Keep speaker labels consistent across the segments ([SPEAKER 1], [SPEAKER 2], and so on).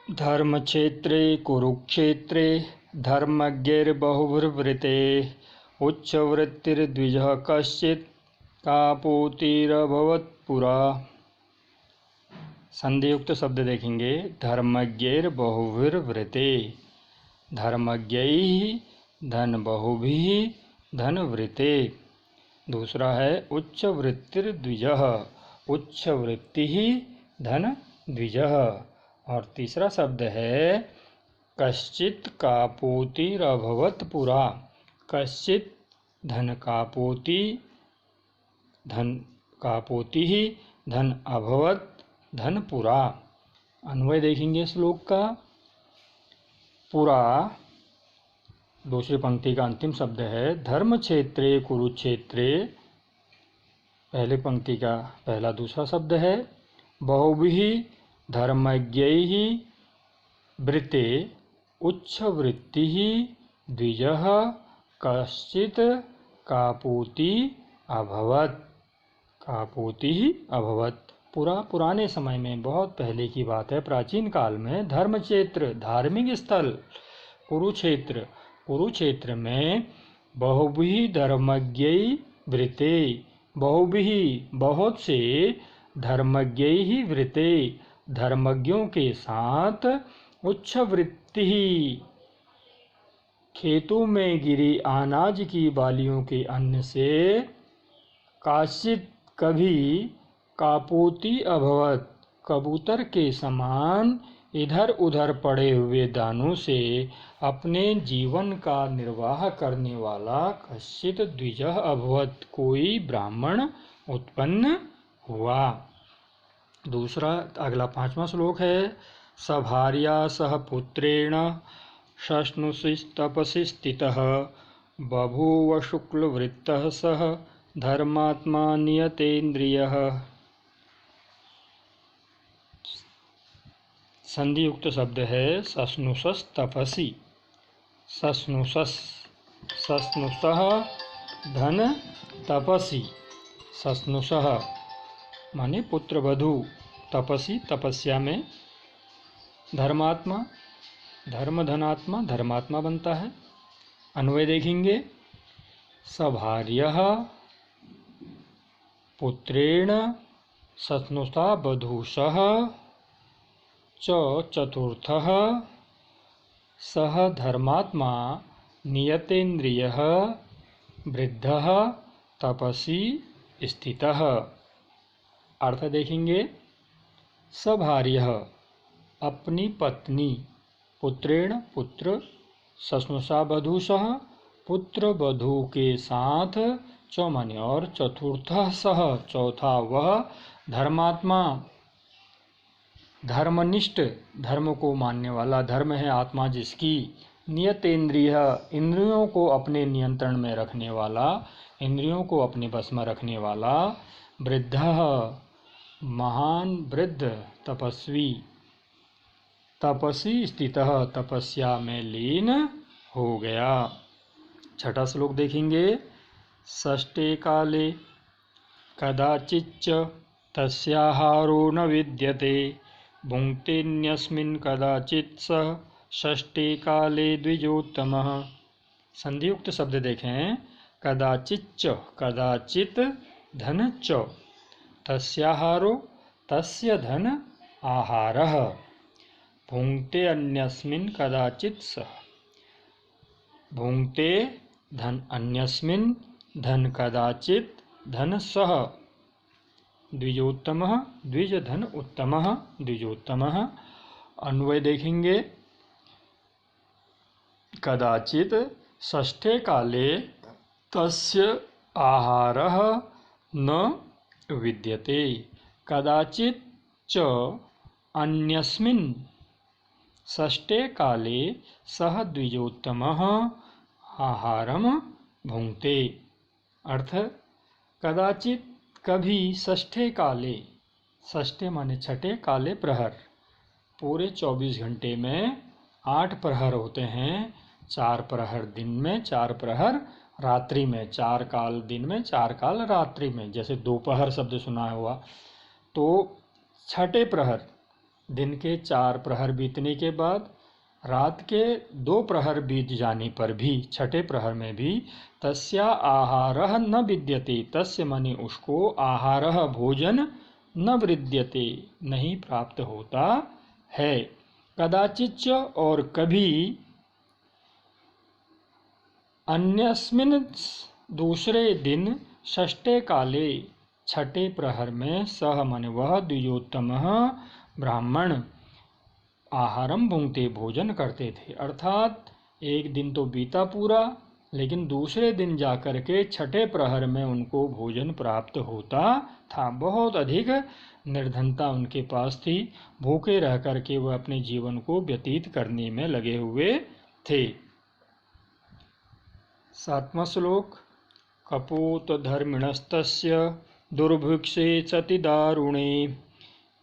[SPEAKER 1] धर्मक्षेत्रे कुरुक्षेत्रे धर्मज्ञैर्बहुभिर्वृते उच्चवृत्तिर्द्विजः कश्चित् कापोतिरभवत्पुरा। संधियुक्त शब्द देखेंगे। धर्मज्ञैर्बहुभिर्वृते, धर्मज्ञैः धन बहुभिः धनवृते। दूसरा है उच्चवृत्तिर्द्विजः, उच्चवृत्ति धन द्विजः। और तीसरा शब्द है कश्चित् कापोतिरभवत् पुरा। कश्चित् धन कापोति, धन कापोति ही धन अभवत धन पुरा। अन्वय देखेंगे श्लोक का। पुरा दूसरी पंक्ति का अंतिम शब्द है। धर्म क्षेत्रे कुरुक्षेत्रे पहली पंक्ति का पहला दूसरा शब्द है। बहुभिः धर्मज्ञैः वृते उच्चवृत्तिः द्विजः कश्चित् कापोति अभवत्। कापोति अभवत्। पुराने समय में, बहुत पहले की बात है, प्राचीन काल में धर्मक्षेत्र धार्मिक स्थल कुरुक्षेत्र, कुरुक्षेत्र में बहुभिः धर्मज्ञैः वृते, बहुभिः बहुत से धर्मज्ञैः वृते धर्मज्ञों के साथ उच्चवृत्ति खेतों में गिरी अनाज की बालियों के अन्न से काश्चित् कभी कापोति अभवत कबूतर के समान इधर उधर पड़े हुए दानों से अपने जीवन का निर्वाह करने वाला कश्चित् द्विजः अभवत कोई ब्राह्मण उत्पन्न हुआ। दूसरा अगला पांचवा श्लोक है। सभार्या सह पुत्रेण शश्नुषिस्तपसि स्थितः बभूव शुक्लवृत्तः सह धर्मात्मा नियतेन्द्रियः। संधियुक्त शब्द है शश्नुषस् तपसि। शश्नुषस्, शश्नुषः धन तपसि। शश्नुषः माने पुत्र वधु, तपसी तपस्या में, धर्मात्मा धर्म धनात्मा धर्मात्मा बनता है। अन्वय देखेंगे। सभार्यः पुत्रेण शश्नुषा वधूषः च चतुर्थः सह धर्मात्मा नियतेन्द्रियः वृद्धः तपसी स्थितः। अर्थ देखेंगे। सभार्यः अपनी पत्नी, पुत्रेण पुत्र, शश्नुषा वधूषः पुत्र वधू के साथ, च माने और, चतुर्थः सह चौथा वह, धर्मात्मा धर्मनिष्ठ धर्म को मानने वाला, धर्म है आत्मा जिसकी, नियतेन्द्रिय इंद्रियों को अपने नियंत्रण में रखने वाला, इंद्रियों को अपने बस में रखने वाला, वृद्धः महान वृद्ध तपस्वी, तपसी स्थितः तपस्या में लीन हो गया। छठा श्लोक देखेंगे। षष्ठे काले कदाचिच्च तस्याहारो न विद्यते भुङ्क्तेऽन्यस्मिन् कदाचित् सः षष्ठे काले द्विजोत्तमः। संधियुक्त शब्द देखें। कदाचिच्च कदाचित् धन च, तस्याहारो तस्य धन आहारः, भुङ्क्ते अन्यस्मिन् कदाचित् सः, भुङ्क्ते धन अन्यस्मिन् धन कदाचित् धन सः, द्विजोत्तमः द्विज धन उत्तमः द्विजोत्तमः। अन्वय देखेंगे। कदाचित् षष्ठे काले तस्य आहारः न विद्यते कदाचित् च अन्यस्मिन् षष्ठे काले सः द्विजोत्तमः आहारम भुङ्क्ते। अर्थ कदाचित कभी षष्ठे काले, षष्ठे माने छठे, काले प्रहर, पूरे 24 घंटे में 8 प्रहर होते हैं। 4 प्रहर दिन में, 4 प्रहर रात्रि में, 4 काल दिन में, 4 काल रात्रि में, जैसे दोपहर शब्द सुना हुआ। तो छठे प्रहर दिन के 4 प्रहर बीतने के बाद, रात के 2 प्रहर बीत जाने पर भी, छठे प्रहर में भी, तस्या आहारः न विद्यते, तस्य माने उसको, आहारः भोजन, न विद्यते नहीं प्राप्त होता है। कदाचिच और कभी, अन्यस्मिन् दूसरे दिन, षष्ठे काले छठे प्रहर में, सह माने वह, द्विजोत्तमः ब्राह्मण, आहारम भुंक्ते भोजन करते थे। अर्थात एक दिन तो बीता पूरा, लेकिन दूसरे दिन जाकर के छठे प्रहर में उनको भोजन प्राप्त होता था। बहुत अधिक निर्धनता उनके पास थी, भूखे रह करके वह अपने जीवन को व्यतीत करने में लगे हुए थे। 7वां श्लोक। कपूत धर्मिणस्तस्य दुर्भिक्षे सति दारुणे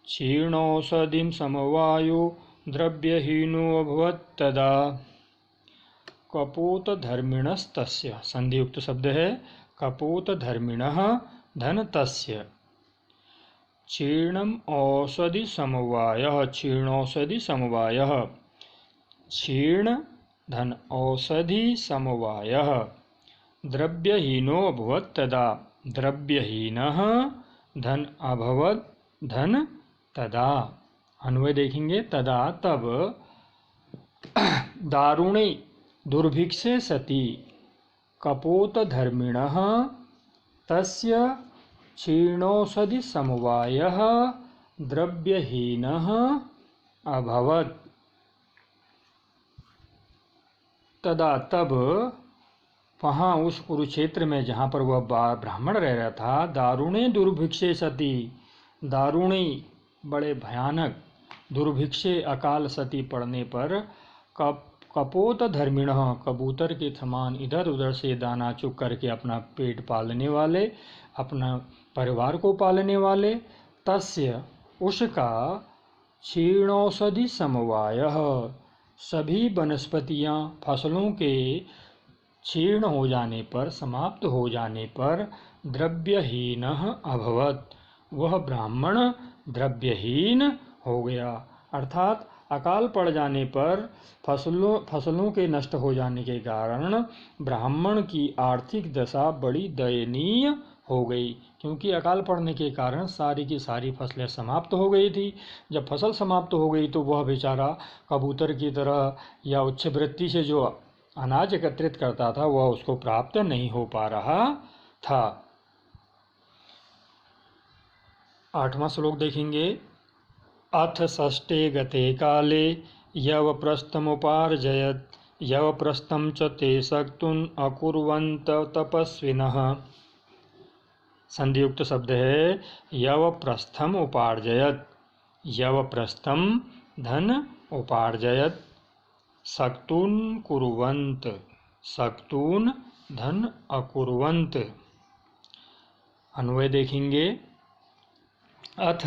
[SPEAKER 1] क्षीणौषधिं समवायो द्रव्यहीनो अभवत् तदा। कपूत धर्मिणस्तस्य, संधियुक्त शब्द है। कपूत धर्मिणः धन तस्य, क्षीणम औषधि समवायः, क्षीणौषधि समवायः, क्षीण धन औषधि समवायः, द्रव्यहीनो अभवत् तदा, द्रव्यहीनः धन अभवत् धन तदा। अन्वय देखेंगे। तदा तब, दारुणे दुर्भिक्षे सति, कपोत धर्मिणः तस्य क्षीणौषधि समवायः द्रव्यहीनः अभवत्। तदा तब, वहाँ उस कुरुक्षेत्र में जहाँ पर वह ब्राह्मण रह रहा था, दारुणे दुर्भिक्षे सति, दारुणे बड़े भयानक, दुर्भिक्षे अकाल सती पड़ने पर, कपोत धर्मिणः कबूतर के समान इधर उधर से दाना चुग करके अपना पेट पालने वाले, अपना परिवार को पालने वाले, तस्य उसका, क्षीणौषधि समवायः सभी वनस्पतियाँ फसलों के क्षीण हो जाने पर, समाप्त हो जाने पर, द्रव्यहीनः अभवत् वह ब्राह्मण द्रव्यहीन हो गया। अर्थात अकाल पड़ जाने पर, फसलों के नष्ट हो जाने के कारण ब्राह्मण की आर्थिक दशा बड़ी दयनीय हो गई, क्योंकि अकाल पड़ने के कारण सारी की सारी फसलें समाप्त हो गई थी। जब फसल समाप्त हो गई तो वह बेचारा कबूतर की तरह या उच्च वृत्ति से जो अनाज एकत्रित करता था वह उसको प्राप्त नहीं हो पा रहा था। 8वां श्लोक देखेंगे। अथ षष्ठे गते काले यवप्रस्थमुपार्जयत्, यवप्रस्थं च ते सक्तुन् अकुर्वन्त तपस्विनः। संधियुक्त शब्द है। यवप्रस्थम उपार्जयत्, यवप्रस्थम धन उपार्जयत्, सक्तून कुर्वन्त, सक्तून धन अकुर्वन्त। अन्वय देखेंगे। अथ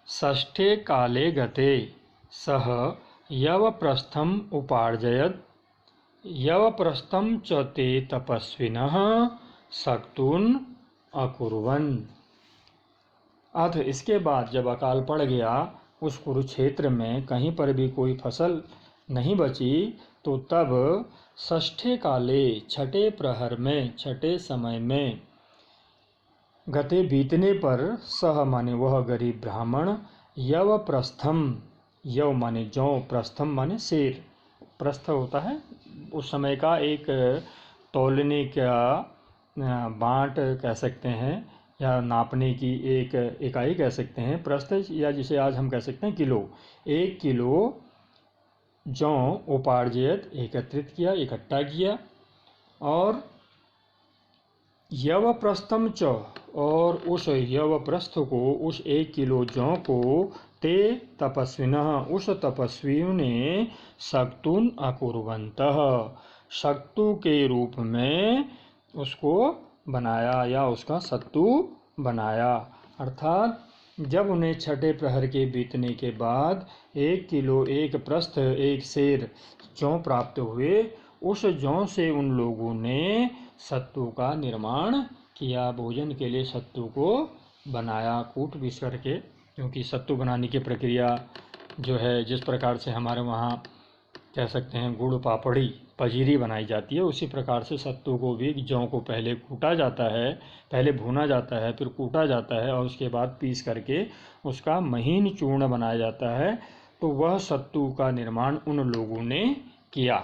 [SPEAKER 1] षष्ठे काले गते सह यवप्रस्थम उपार्जयत्, यवप्रस्थम च ते तपस्विनः सक्तून अकुर्वन्। अथ इसके बाद जब अकाल पड़ गया उस कुरुक्षेत्र में, कहीं पर भी कोई फसल नहीं बची, तो तब षष्ठे काले छठे प्रहर में, छठे समय में, गते बीतने पर, सह माने वह गरीब ब्राह्मण, यव प्रस्थम, यव माने जौ, प्रस्थम माने शेर, प्रस्थ होता है उस समय का एक तौलने का बाँट कह सकते हैं, या नापने की एक इकाई कह सकते हैं, प्रस्थ, या जिसे आज हम कह सकते हैं किलो। 1 किलो जौ उपार्जयत एकत्रित किया, इकट्ठा किया, और यवप्रस्थम च, और उस यवप्रस्थ को, उस 1 किलो जौ को, ते तपस्विनः उस तपस्वियों ने, सक्तून अकुर्वन्तः सक्तु के रूप में उसको बनाया या उसका सत्तू बनाया। अर्थात जब उन्हें छठे प्रहर के बीतने के बाद 1 किलो, 1 प्रस्थ, 1 सेर जौ प्राप्त हुए, उस जौ से उन लोगों ने सत्तू का निर्माण किया, भोजन के लिए सत्तू को बनाया, कूट पीस करके, क्योंकि सत्तू बनाने की प्रक्रिया जो है जिस प्रकार से हमारे वहाँ कह सकते हैं गुड़ पापड़ी पजीरी बनाई जाती है, उसी प्रकार से सत्तू को भी जौ को पहले कूटा जाता है, पहले भुना जाता है, फिर कूटा जाता है और उसके बाद पीस करके उसका महीन चूर्ण बनाया जाता है। तो वह सत्तू का निर्माण उन लोगों ने किया।